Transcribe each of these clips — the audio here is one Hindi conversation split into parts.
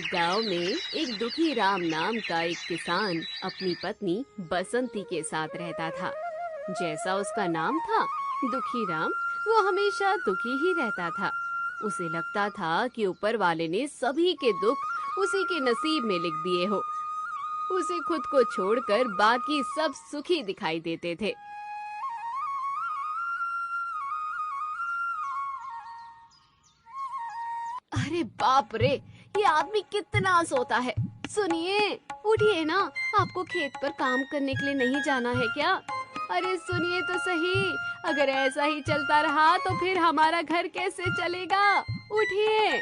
एक गांव में एक दुखी राम नाम का एक किसान अपनी पत्नी बसंती के साथ रहता था। जैसा उसका नाम था, दुखी राम, वो हमेशा दुखी ही रहता था। उसे लगता था कि ऊपर वाले ने सभी के दुख उसी के नसीब में लिख दिए हो। उसे खुद को छोड़कर बाकी सब सुखी दिखाई देते थे। अरे बाप रे, ये आदमी कितना सोता है। सुनिए, उठिए ना, आपको खेत पर काम करने के लिए नहीं जाना है क्या? अरे सुनिए तो सही, अगर ऐसा ही चलता रहा तो फिर हमारा घर कैसे चलेगा? उठिए।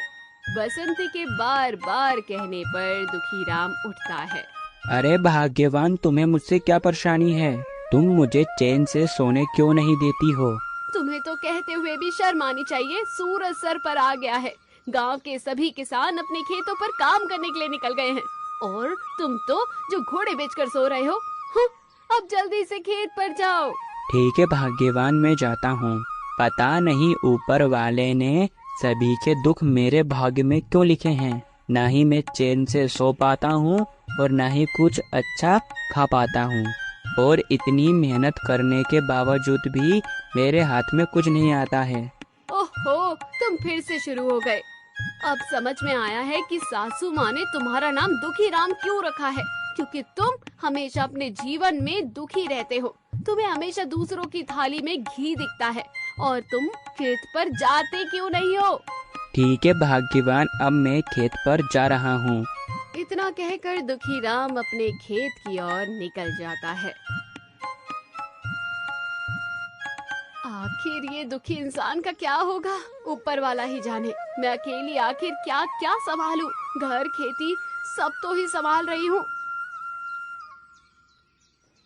बसंती के बार बार कहने पर दुखी राम उठता है। अरे भाग्यवान, तुम्हें मुझसे क्या परेशानी है? तुम मुझे चैन से सोने क्यों नहीं देती हो? तुम्हें तो कहते हुए भी शर्म आनी चाहिए। सूरज सर पर आ गया है। गांव के सभी किसान अपने खेतों पर काम करने के लिए निकल गए हैं और तुम तो जो घोड़े बेचकर सो रहे हो। अब जल्दी से खेत पर जाओ। ठीक है भाग्यवान, मैं जाता हूँ। पता नहीं ऊपर वाले ने सभी के दुख मेरे भाग्य में क्यों लिखे हैं। ना ही मैं चैन से सो पाता हूँ और ना ही कुछ अच्छा खा पाता हूँ, और इतनी मेहनत करने के बावजूद भी मेरे हाथ में कुछ नहीं आता है। ओहो, तुम फिर से शुरू हो गए। अब समझ में आया है कि सासू माँ ने तुम्हारा नाम दुखी राम क्यों रखा है, क्योंकि तुम हमेशा अपने जीवन में दुखी रहते हो। तुम्हें हमेशा दूसरों की थाली में घी दिखता है और तुम खेत पर जाते क्यों नहीं हो? ठीक है भाग्यवान, अब मैं खेत पर जा रहा हूँ। इतना कहकर दुखी राम अपने खेत की ओर निकल जाता है। आखिर ये दुखी इंसान का क्या होगा, ऊपर वाला ही जाने। मैं अकेली आखिर क्या क्या संभालूं? घर, खेती सब तो ही संभाल रही हूँ।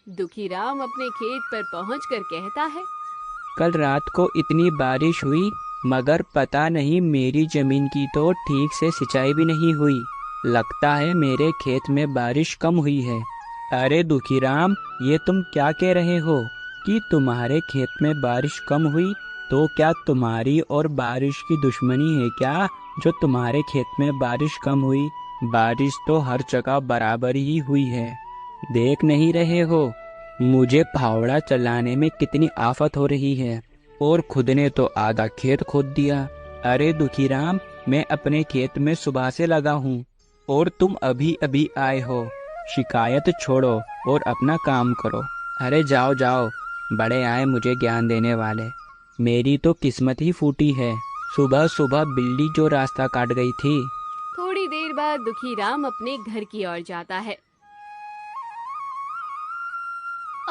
दुखी राम अपने खेत पर पहुंचकर कहता है, कल रात को इतनी बारिश हुई, मगर पता नहीं मेरी जमीन की तो ठीक से सिंचाई भी नहीं हुई। लगता है मेरे खेत में बारिश कम हुई है। अरे दुखी राम, ये तुम क्या कह रहे हो कि तुम्हारे खेत में बारिश कम हुई? तो क्या तुम्हारी और बारिश की दुश्मनी है क्या जो तुम्हारे खेत में बारिश कम हुई? बारिश तो हर जगह बराबर ही हुई है। देख नहीं रहे हो मुझे फावड़ा चलाने में कितनी आफत हो रही है, और खुद ने तो आधा खेत खोद दिया। अरे दुखी राम, मैं अपने खेत में सुबह से लगा हूँ और तुम अभी अभी आए हो। शिकायत छोड़ो और अपना काम करो। अरे जाओ जाओ, बड़े आए मुझे ज्ञान देने वाले। मेरी तो किस्मत ही फूटी है। सुबह सुबह बिल्ली जो रास्ता काट गई थी। थोड़ी देर बाद दुखी राम अपने घर की ओर जाता है।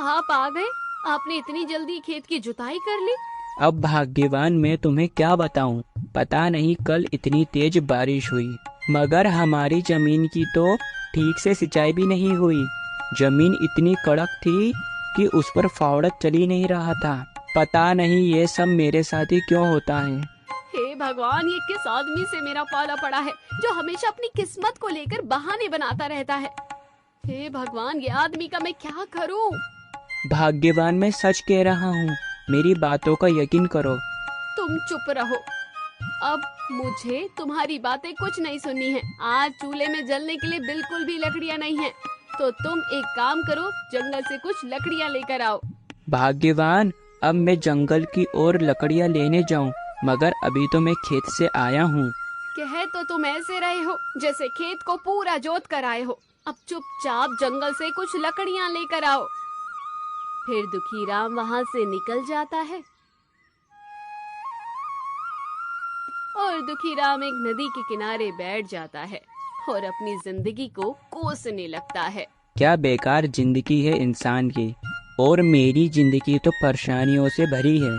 आप आ गए? आपने इतनी जल्दी खेत की जुताई कर ली? अब भाग्यवान, मैं तुम्हें क्या बताऊं। पता नहीं कल इतनी तेज बारिश हुई, मगर हमारी जमीन की तो ठीक से सिंचाई भी नहीं हुई। जमीन इतनी कड़क थी कि उस पर फावड़ा चल ही नहीं रहा था। पता नहीं ये सब मेरे साथ ही क्यों होता है। हे भगवान, ये किस आदमी से मेरा पाला पड़ा है जो हमेशा अपनी किस्मत को लेकर बहाने बनाता रहता है। हे भगवान, ये आदमी का मैं क्या करूं? भाग्यवान, मैं सच कह रहा हूँ, मेरी बातों का यकीन करो। तुम चुप रहो। अब मुझे तुम्हारी बातें कुछ नहीं सुननी है। आज चूल्हे में जलने के लिए बिल्कुल भी लकड़ियाँ नहीं है, तो तुम एक काम करो, जंगल से कुछ लकड़ियाँ लेकर आओ। भाग्यवान, अब मैं जंगल की ओर लकड़ियाँ लेने जाऊँ, मगर अभी तो मैं खेत से आया हूँ। कह तो तुम ऐसे रहे हो जैसे खेत को पूरा जोत कर आए हो। अब चुपचाप जंगल से कुछ लकड़ियाँ लेकर आओ। फिर दुखी राम वहाँ से निकल जाता है और दुखी राम एक नदी के किनारे बैठ जाता है और अपनी जिंदगी को कोसने लगता है। क्या बेकार जिंदगी है इंसान की, और मेरी जिंदगी तो परेशानियों से भरी है।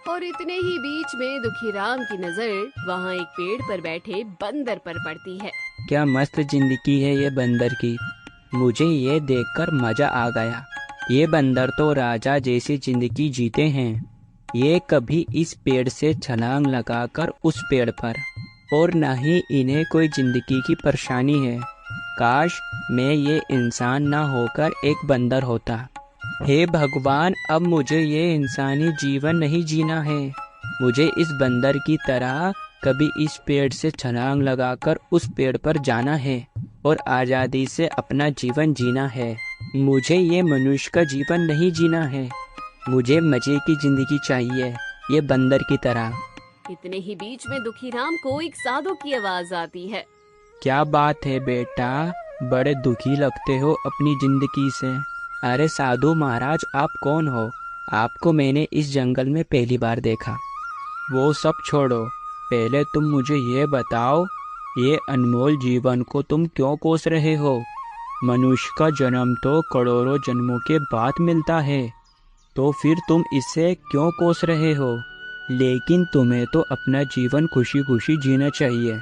और इतने ही बीच में दुखी राम की नजर वहाँ एक पेड़ पर बैठे बंदर पर पड़ती है। क्या मस्त जिंदगी है ये बंदर की। मुझे ये देखकर मजा आ गया। ये बंदर तो राजा जैसी जिंदगी जीते हैं। ये कभी इस पेड़ से छलांग लगाकर उस पेड़ पर, और न ही इन्हें कोई जिंदगी की परेशानी है। काश मैं ये इंसान ना होकर एक बंदर होता। हे भगवान, अब मुझे ये इंसानी जीवन नहीं जीना है। मुझे इस बंदर की तरह कभी इस पेड़ से छलांग लगाकर उस पेड़ पर जाना है और आज़ादी से अपना जीवन जीना है। मुझे ये मनुष्य का जीवन नहीं जीना है। मुझे मजे की जिंदगी चाहिए, ये बंदर की तरह। इतने ही बीच में दुखीराम को एक साधु की आवाज आती है। क्या बात है बेटा, बड़े दुखी लगते हो अपनी जिंदगी से। अरे साधु महाराज, आप कौन हो? आपको मैंने इस जंगल में पहली बार देखा। वो सब छोड़ो, पहले तुम मुझे ये बताओ, ये अनमोल जीवन को तुम क्यों कोस रहे हो? मनुष्य का जन्म तो करोड़ों जन्मों के बाद मिलता है, तो फिर तुम इसे क्यों कोस रहे हो? लेकिन तुम्हें तो अपना जीवन खुशी खुशी जीना चाहिए।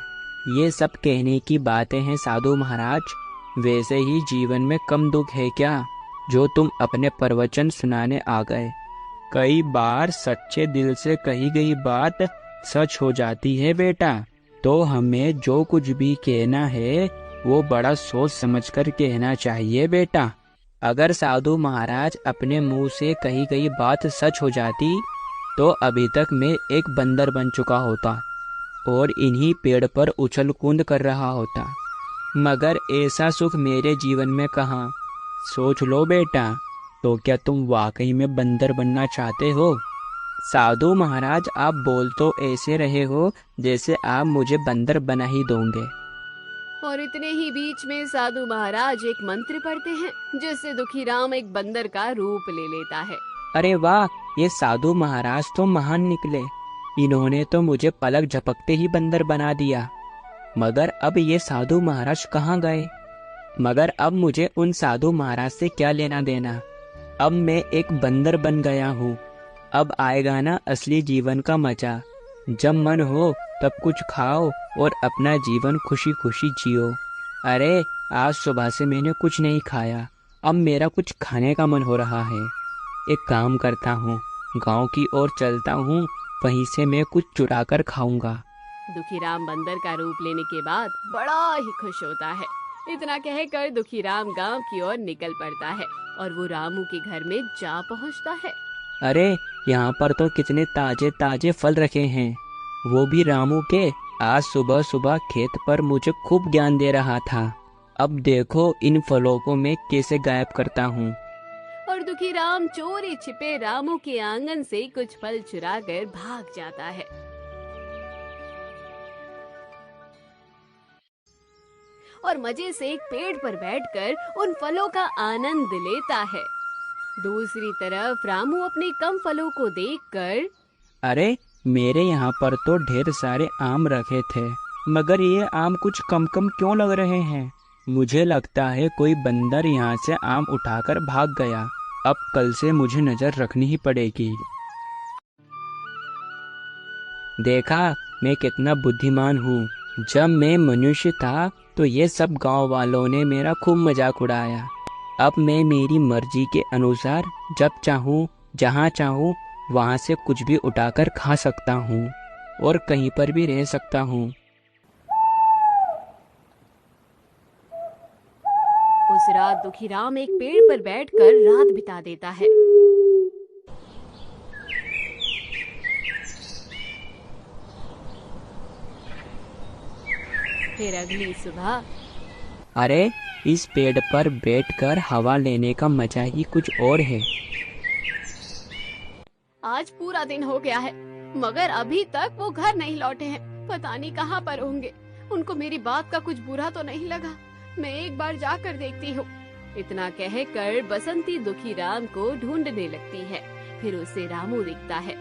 ये सब कहने की बातें हैं साधु महाराज। वैसे ही जीवन में कम दुख है क्या जो तुम अपने प्रवचन सुनाने आ गए? कई बार सच्चे दिल से कही गई बात सच हो जाती है बेटा। तो हमें जो कुछ भी कहना है वो बड़ा सोच समझकर कहना चाहिए बेटा। अगर साधु महाराज अपने मुंह से कही गई बात सच हो जाती तो अभी तक मैं एक बंदर बन चुका होता और इन्हीं पेड़ पर उछल कूद कर रहा होता। मगर ऐसा सुख मेरे जीवन में कहाँ। सोच लो बेटा, तो क्या तुम वाकई में बंदर बनना चाहते हो? साधु महाराज, आप बोल तो ऐसे रहे हो जैसे आप मुझे बंदर बना ही दोगे। और इतने ही बीच में साधु महाराज एक मंत्र पढ़ते हैं जिससे दुखीराम एक बंदर का रूप ले लेता है। अरे वाह, ये साधु महाराज तो महान निकले। इन्होंने तो मुझे पलक झपकते ही बंदर बना दिया। मगर अब ये साधु महाराज कहाँ गए? मगर अब मुझे उन साधु महाराज से क्या लेना देना? अब मैं एक बंदर बन गया हूँ। अब आएगा ना असली जीवन का मजा। जब मन हो तब कुछ खाओ और अपना जीवन खुशी खुशी जियो। अरे आज सुबह से मैंने कुछ नहीं खाया, अब मेरा कुछ खाने का मन हो रहा है। एक काम करता हूँ, गांव की ओर चलता हूँ, वहीं से मैं कुछ चुरा कर खाऊंगा। दुखीराम बंदर का रूप लेने के बाद बड़ा ही खुश होता है। इतना कहकर दुखीराम गांव की ओर निकल पड़ता है और वो रामू के घर में जा पहुंचता है। अरे यहाँ पर तो कितने ताजे ताजे फल रखे हैं, वो भी रामू के। आज सुबह सुबह खेत पर मुझे खूब ज्ञान दे रहा था। अब देखो इन फलों को मैं कैसे गायब करता हूँ। और दुखीराम चोरी छिपे रामू के आंगन से कुछ फल चुरा कर भाग जाता है। और मजे से एक पेड़ पर बैठकर उन फलों का आनंद लेता है। दूसरी तरफ रामू अपने कम फलों को देखकर, अरे मेरे यहाँ पर तो ढेर सारे आम रखे थे, मगर ये आम कुछ कम कम क्यों लग रहे हैं? मुझे लगता है कोई बंदर यहाँ से आम उठाकर भाग गया। अब कल से मुझे नजर रखनी ही पड़ेगी। देखा मैं कितना बुद्धिमान हूँ। जब मैं मनुष्य था तो ये सब गांव वालों ने मेरा खूब मजाक उड़ाया। अब मैं मेरी मर्जी के अनुसार जब चाहूँ जहाँ चाहूँ वहाँ से कुछ भी उठाकर खा सकता हूँ और कहीं पर भी रह सकता हूँ। उस रात दुखीराम एक पेड़ पर बैठकर रात बिता देता है। फिर अगली सुबह, अरे इस पेड़ पर बैठकर हवा लेने का मजा ही कुछ और है। आज पूरा दिन हो गया है मगर अभी तक वो घर नहीं लौटे हैं। पता नहीं कहाँ पर होंगे। उनको मेरी बात का कुछ बुरा तो नहीं लगा। मैं एक बार जाकर देखती हूँ। इतना कहकर बसंती दुखीराम को ढूंढने लगती है। फिर उसे रामू दिखता है।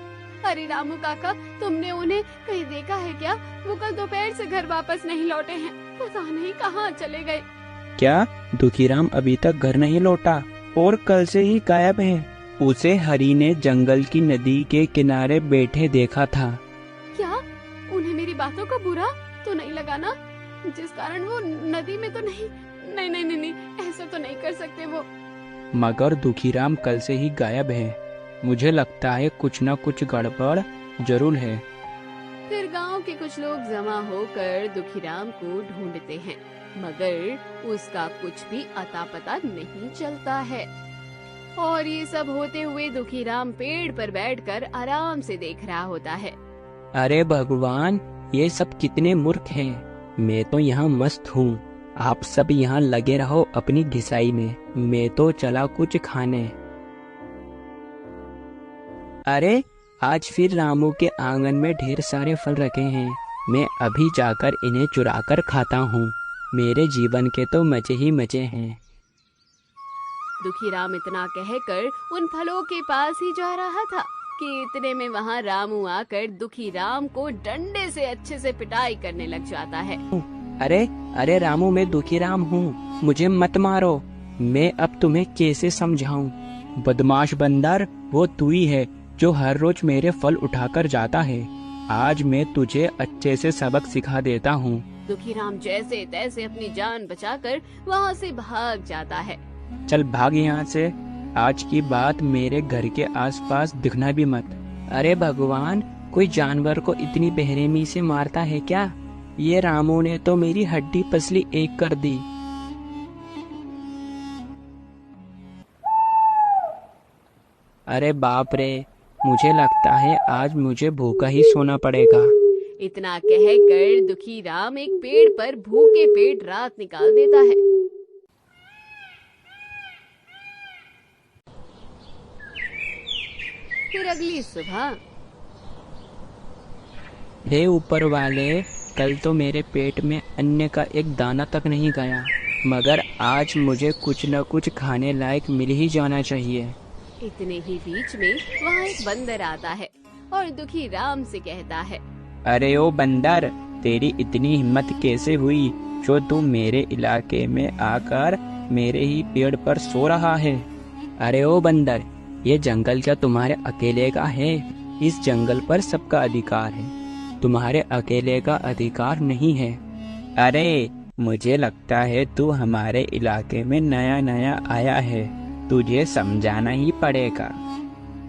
अरे रामू काका, तुमने उन्हें कहीं देखा है क्या? वो कल दोपहर से घर वापस नहीं लौटे हैं। पता नहीं कहाँ चले गए। क्या दुखीराम अभी तक घर नहीं लौटा और कल से ही गायब है? उसे हरी ने जंगल की नदी के किनारे बैठे देखा था। क्या उन्हें मेरी बातों का बुरा तो नहीं लगा ना, जिस कारण वो नदी में तो नहीं? नहीं नहीं नहीं नहीं, ऐसा तो नहीं कर सकते वो। मगर दुखीराम कल से ही गायब है। मुझे लगता है कुछ न कुछ गड़बड़ जरूर है। फिर गांव के कुछ लोग जमा होकर दुखीराम को ढूंढते हैं मगर उसका कुछ भी अता पता नहीं चलता है। और ये सब होते हुए दुखीराम पेड़ पर बैठकर आराम से देख रहा होता है। अरे भगवान, ये सब कितने मूर्ख हैं। मैं तो यहाँ मस्त हूँ। आप सब यहाँ लगे रहो अपनी घिसाई में, मैं तो चला कुछ खाने। अरे आज फिर रामू के आंगन में ढेर सारे फल रखे हैं, मैं अभी जाकर इन्हें चुराकर खाता हूँ। मेरे जीवन के तो मजे ही मजे हैं। दुखीराम इतना कहकर उन फलों के पास ही जा रहा था कि इतने में वहाँ रामू आकर दुखीराम को डंडे से अच्छे से पिटाई करने लग जाता है। अरे अरे रामू, मैं दुखीराम हूँ, मुझे मत मारो। मैं अब तुम्हें कैसे समझाऊं? बदमाश बंदर, वो तू ही है जो हर रोज मेरे फल उठाकर जाता है। आज मैं तुझे अच्छे से सबक सिखा देता हूँ। दुखीराम जैसे तैसे अपनी जान बचाकर वहाँ से भाग जाता है। चल भाग यहाँ से, आज की बात मेरे घर के आसपास दिखना भी मत। अरे भगवान, कोई जानवर को इतनी बेरहमी से मारता है क्या? ये रामू ने तो मेरी हड्डी पसली एक कर दी। अरे बाप रे, मुझे लगता है आज मुझे भूखा ही सोना पड़ेगा। इतना कहकर दुखीराम एक पेड़ पर भूखे पेट रात निकाल देता है। फिर अगली सुबह, हे ऊपर वाले, कल तो मेरे पेट में अन्न का एक दाना तक नहीं गया, मगर आज मुझे कुछ न कुछ खाने लायक मिल ही जाना चाहिए। इतने ही बीच में वहाँ एक बंदर आता है और दुखीराम से कहता है, अरे ओ बंदर, तेरी इतनी हिम्मत कैसे हुई जो तू मेरे इलाके में आकर मेरे ही पेड़ पर सो रहा है? अरे ओ बंदर, ये जंगल क्या तुम्हारे अकेले का है? इस जंगल पर सबका अधिकार है, तुम्हारे अकेले का अधिकार नहीं है। अरे मुझे लगता है तू हमारे इलाके में नया नया आया है, तुझे समझाना ही पड़ेगा।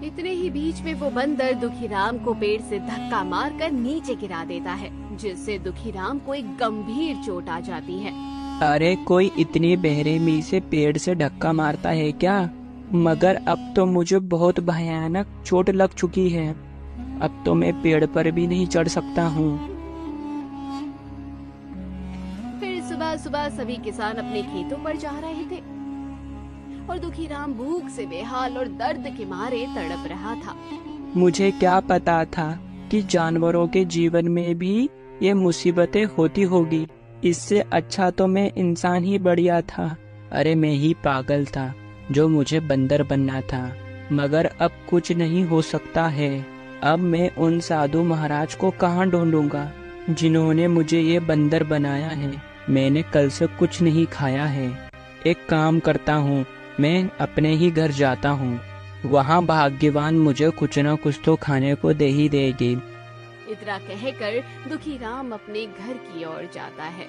इतने ही बीच में वो बंदर दुखीराम को पेड़ से धक्का मारकर नीचे गिरा देता है, जिससे दुखीराम को एक गंभीर चोट आ जाती है। अरे कोई इतनी बेरहमी से पेड़ से धक्का मारता है क्या? मगर अब तो मुझे बहुत भयानक चोट लग चुकी है, अब तो मैं पेड़ पर भी नहीं चढ़ सकता हूँ। फिर सुबह सुबह सभी किसान अपने खेतों पर जा रहे थे और दुखीराम भूख से बेहाल और दर्द के मारे तड़प रहा था। मुझे क्या पता था कि जानवरों के जीवन में भी ये मुसीबतें होती होगी। इससे अच्छा तो मैं इंसान ही बढ़िया था। अरे मैं ही पागल था जो मुझे बंदर बनना था, मगर अब कुछ नहीं हो सकता है। अब मैं उन साधु महाराज को कहाँ ढूंढूंगा जिन्होंने मुझे ये बंदर बनाया है। मैंने कल से कुछ नहीं खाया है। एक काम करता हूँ, मैं अपने ही घर जाता हूँ, वहाँ भाग्यवान मुझे कुछ न कुछ तो खाने को दे ही देगी। इतना कहकर दुखीराम अपने घर की ओर जाता है।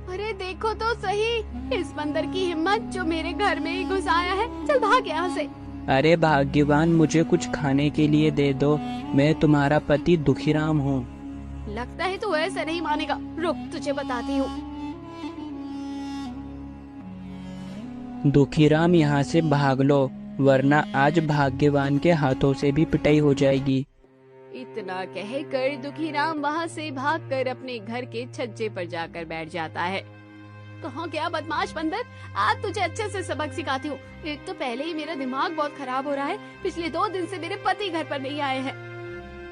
अरे देखो तो सही, इस बंदर की हिम्मत जो मेरे घर में ही घुस आया है। चल भाग यहाँ से। अरे भाग्यवान, मुझे कुछ खाने के लिए दे दो, मैं तुम्हारा पति दुखीराम हूँ। लगता है तू ऐसे नहीं मानेगा, रुक तुझे बताती हूँ। दुखीराम यहाँ से भाग लो, वरना आज भाग्यवान के हाथों से भी पिटाई हो जाएगी। इतना कहकर दुखीराम वहाँ से भागकर अपने घर के छज्जे पर जाकर बैठ जाता है। कहाँ गया बदमाश बंदर, आज तुझे अच्छे से सबक सिखाती हूँ। एक तो पहले ही मेरा दिमाग बहुत खराब हो रहा है, पिछले 2 दिन से मेरे पति घर पर नहीं आए हैं।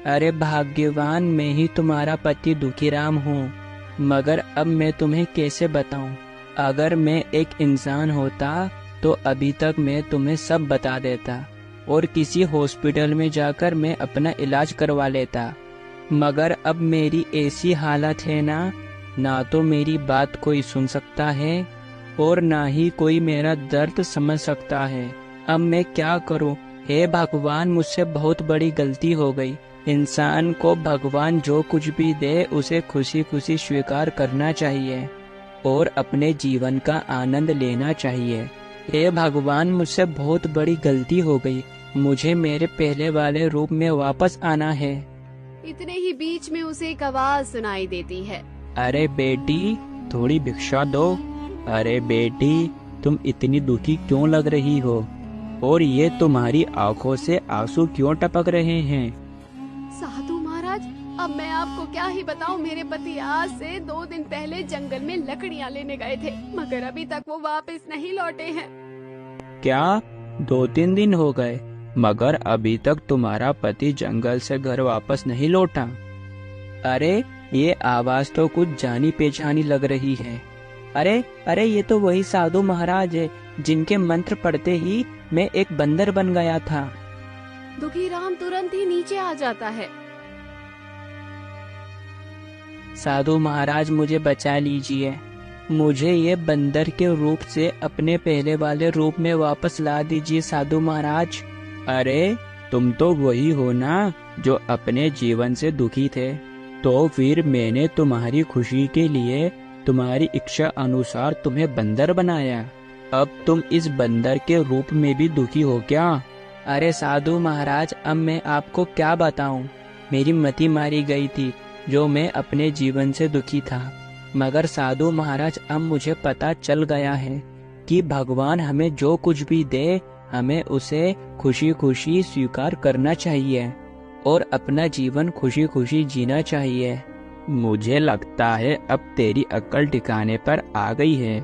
अरे भाग्यवान, मैं ही तुम्हारा पति दुखीराम हूँ, मगर अब मैं तुम्हें कैसे बताऊँ? अगर मैं एक इंसान होता तो अभी तक मैं तुम्हें सब बता देता और किसी हॉस्पिटल में जाकर मैं अपना इलाज करवा लेता, मगर अब मेरी ऐसी हालत है ना तो मेरी बात कोई सुन सकता है और ना ही कोई मेरा दर्द समझ सकता है। अब मैं क्या करूं? हे भगवान, मुझसे बहुत बड़ी गलती हो गई। इंसान को भगवान जो कुछ भी दे उसे खुशी खुशी स्वीकार करना चाहिए और अपने जीवन का आनंद लेना चाहिए। हे भगवान, मुझसे बहुत बड़ी गलती हो गई, मुझे मेरे पहले वाले रूप में वापस आना है। इतने ही बीच में उसे एक आवाज सुनाई देती है। अरे बेटी, थोड़ी भिक्षा दो। अरे बेटी, तुम इतनी दुखी क्यों लग रही हो और ये तुम्हारी आंखों से आंसू क्यों टपक रहे हैं? अब मैं आपको क्या ही बताऊं, मेरे पति आज से 2 दिन पहले जंगल में लकड़ियां लेने गए थे, मगर अभी तक वो वापस नहीं लौटे हैं। क्या 2-3 दिन हो गए, मगर अभी तक तुम्हारा पति जंगल से घर वापस नहीं लौटा? अरे ये आवाज तो कुछ जानी पहचानी लग रही है। अरे ये तो वही साधु महाराज है जिनके मंत्र पढ़ते ही मैं एक बंदर बन गया था। दुखी राम तुरंत ही नीचे आ जाता है। साधु महाराज मुझे बचा लीजिए, मुझे ये बंदर के रूप से अपने पहले वाले रूप में वापस ला दीजिए साधु महाराज। अरे तुम तो वही हो ना जो अपने जीवन से दुखी थे, तो फिर मैंने तुम्हारी खुशी के लिए तुम्हारी इच्छा अनुसार तुम्हें बंदर बनाया। अब तुम इस बंदर के रूप में भी दुखी हो क्या? अरे साधु महाराज, अब मैं आपको क्या बताऊं, मेरी मति मारी गई थी जो मैं अपने जीवन से दुखी था। मगर साधु महाराज, अब मुझे पता चल गया है कि भगवान हमें जो कुछ भी दे हमें उसे खुशी खुशी स्वीकार करना चाहिए और अपना जीवन खुशी खुशी जीना चाहिए। मुझे लगता है अब तेरी अक्ल ठिकाने पर आ गई है।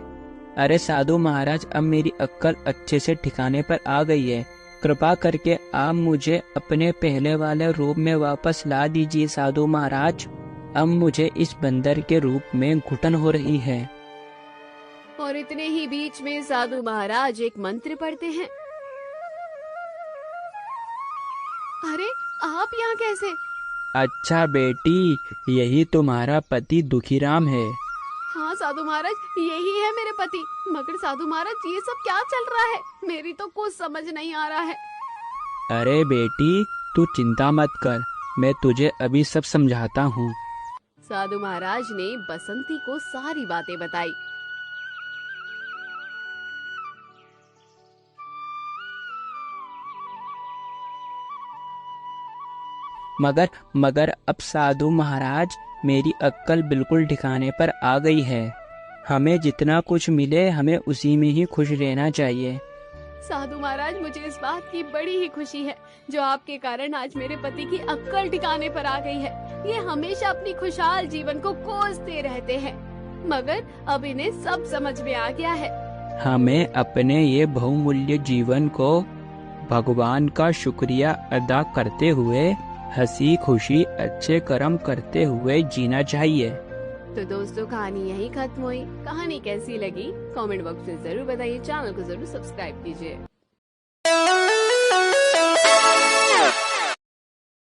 अरे साधु महाराज, अब मेरी अक्ल अच्छे से ठिकाने पर आ गई है, कृपा करके आप मुझे अपने पहले वाले रूप में वापस ला दीजिए साधु महाराज। अब मुझे इस बंदर के रूप में घुटन हो रही है। और इतने ही बीच में साधु महाराज एक मंत्र पढ़ते हैं। अरे आप यहाँ कैसे? अच्छा बेटी, यही तुम्हारा पति दुखीराम है। हाँ साधु महाराज, यही है मेरे पति। मगर साधु महाराज, ये सब क्या चल रहा है, मेरी तो कुछ समझ नहीं आ रहा है। अरे बेटी तू चिंता मत कर, मैं तुझे अभी सब समझाता हूँ। साधु महाराज ने बसंती को सारी बातें बताई। मगर अब साधु महाराज, मेरी अक्ल बिल्कुल ठिकाने पर आ गई है। हमें जितना कुछ मिले हमें उसी में ही खुश रहना चाहिए। साधु महाराज, मुझे इस बात की बड़ी ही खुशी है जो आपके कारण आज मेरे पति की अक्ल ठिकाने पर आ गई है। ये हमेशा अपनी खुशहाल जीवन को कोसते रहते हैं, मगर अब इन्हें सब समझ में आ गया है। हमें अपने ये बहुमूल्य जीवन को भगवान का शुक्रिया अदा करते हुए हंसी खुशी अच्छे कर्म करते हुए जीना चाहिए। तो दोस्तों, कहानी यहीं खत्म हुई। कहानी कैसी लगी कमेंट बॉक्स में जरूर बताइए, चैनल को जरूर सब्सक्राइब कीजिए।